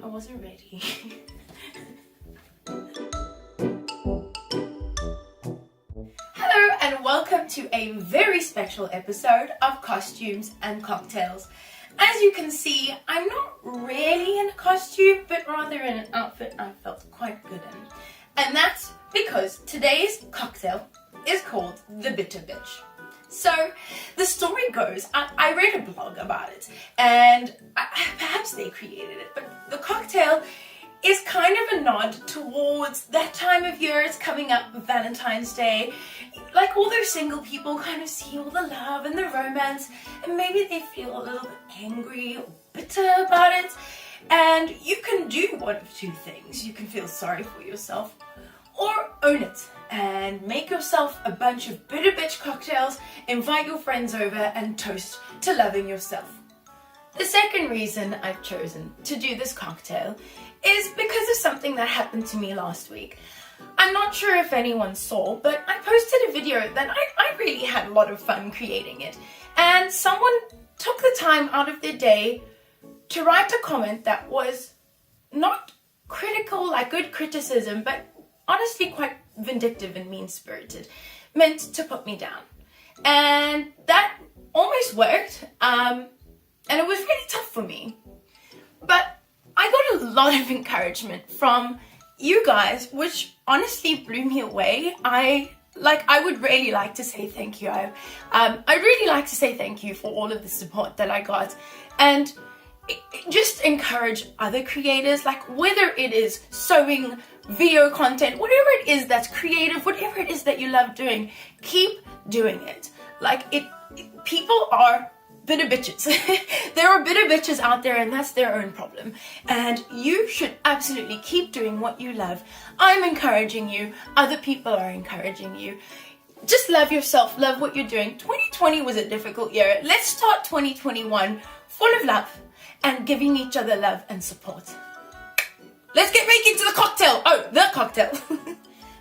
I wasn't ready. Hello and welcome to a very special episode of Costumes and Cocktails. As you can see, I'm not really in a costume, but rather in an outfit I felt quite good in. And that's because today's cocktail is called the Bitter Bitch. So the story goes, I read a blog about it, and perhaps they created it, but the cocktail is kind of a nod towards that time of year. It's coming up, Valentine's Day. Like all those single people kind of see all the love and the romance, and maybe they feel a little bit angry or bitter about it. And you can do one of two things. You can feel sorry for yourself or own it and make yourself a bunch of bitter bitch cocktails, invite your friends over and toast to loving yourself. The second reason I've chosen to do this cocktail is because of something that happened to me last week. I'm not sure if anyone saw, but I posted a video that I really had a lot of fun creating it. And someone took the time out of their day to write a comment that was not critical, like good criticism, but honestly quite vindictive and mean-spirited, meant to put me down. And that almost worked, and it was really tough for me. But I got a lot of encouragement from you guys, which honestly blew me away. I would really like to say thank you. I'd really like to say thank you for all of the support that I got, and just encourage other creators, like whether it is sewing, video content, whatever it is that's creative, whatever it is that you love doing, keep doing it. People are bitter bitches. There are bitter bitches out there, and that's their own problem. And you should absolutely keep doing what you love. I'm encouraging you. Other people are encouraging you. Just love yourself. Love what you're doing. 2020 was a difficult year. Let's start 2021 full of love and giving each other love and support. Let's get right into the cocktail. The cocktail.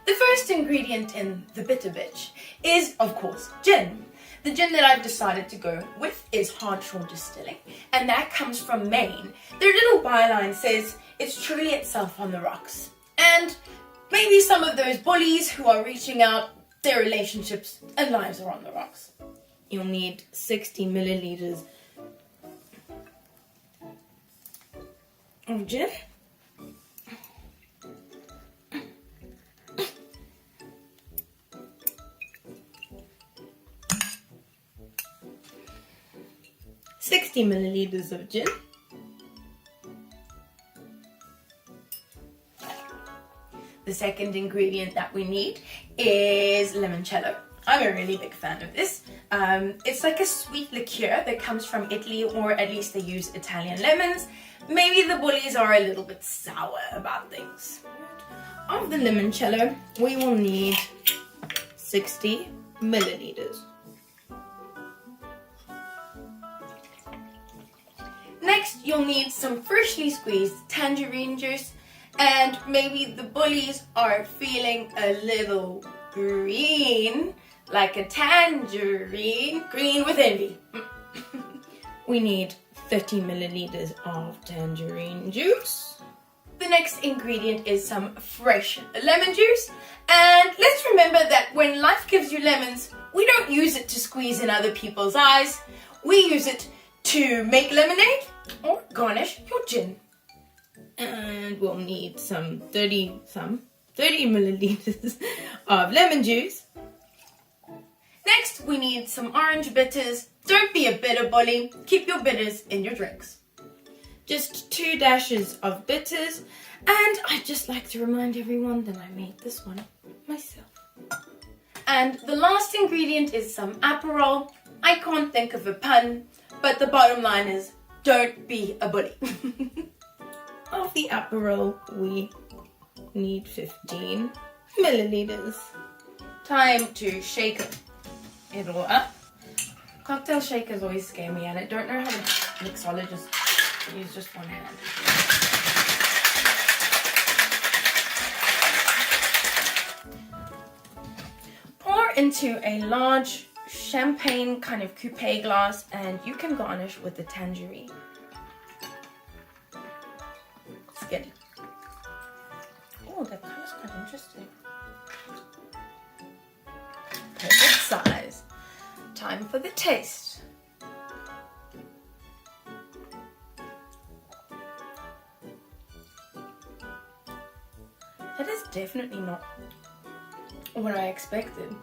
The first ingredient in the Bitter Bitch is, of course, gin. The gin that I've decided to go with is Hard Shore Distilling, and that comes from Maine. Their little byline says, it's truly itself on the rocks. And maybe some of those bullies who are reaching out, their relationships and lives are on the rocks. You'll need 60 milliliters of gin. $60 milliliters of gin. The second ingredient that we need is limoncello. I'm a really big fan of this. It's like a sweet liqueur that comes from Italy, or at least they use Italian lemons. Maybe the bullies are a little bit sour about things. Of the limoncello, we will need 60 milliliters. Next, you'll need some freshly squeezed tangerine juice, and maybe the bullies are feeling a little green, like a tangerine, green with envy. We need 30 milliliters of tangerine juice. The next ingredient is some fresh lemon juice, and let's remember that when life gives you lemons, we don't use it to squeeze in other people's eyes. We use it to make lemonade or garnish your gin. And we'll need some 30 milliliters of lemon juice. Next, we need some orange bitters. Don't be a bitter bully. Keep your bitters in your drinks. Just 2 dashes of bitters. And I'd just like to remind everyone that I made this one myself. And the last ingredient is some Aperol. I can't think of a pun, but the bottom line is, don't be a bully. Of the Aperol, we need 15 milliliters. Time to shake it all up. Cocktail shakers always scare me, and I don't know how to mixologist use just one hand. Pour into a large champagne kind of coupe glass, and you can garnish with the tangerine. good. Oh, that color's quite interesting. Perfect size. Time for the taste. That is definitely not what I expected.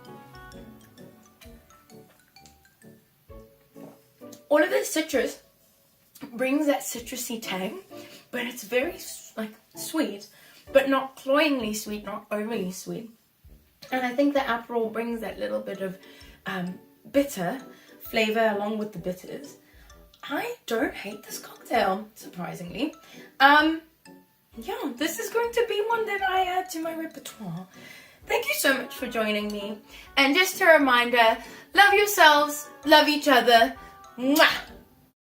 All of the citrus brings that citrusy tang, but it's very like sweet, but not cloyingly sweet, not overly sweet. And I think the Aperol brings that little bit of bitter flavor along with the bitters. I don't hate this cocktail, surprisingly. Yeah, this is going to be one that I add to my repertoire. Thank you so much for joining me. And just a reminder, love yourselves, love each other. Mwah!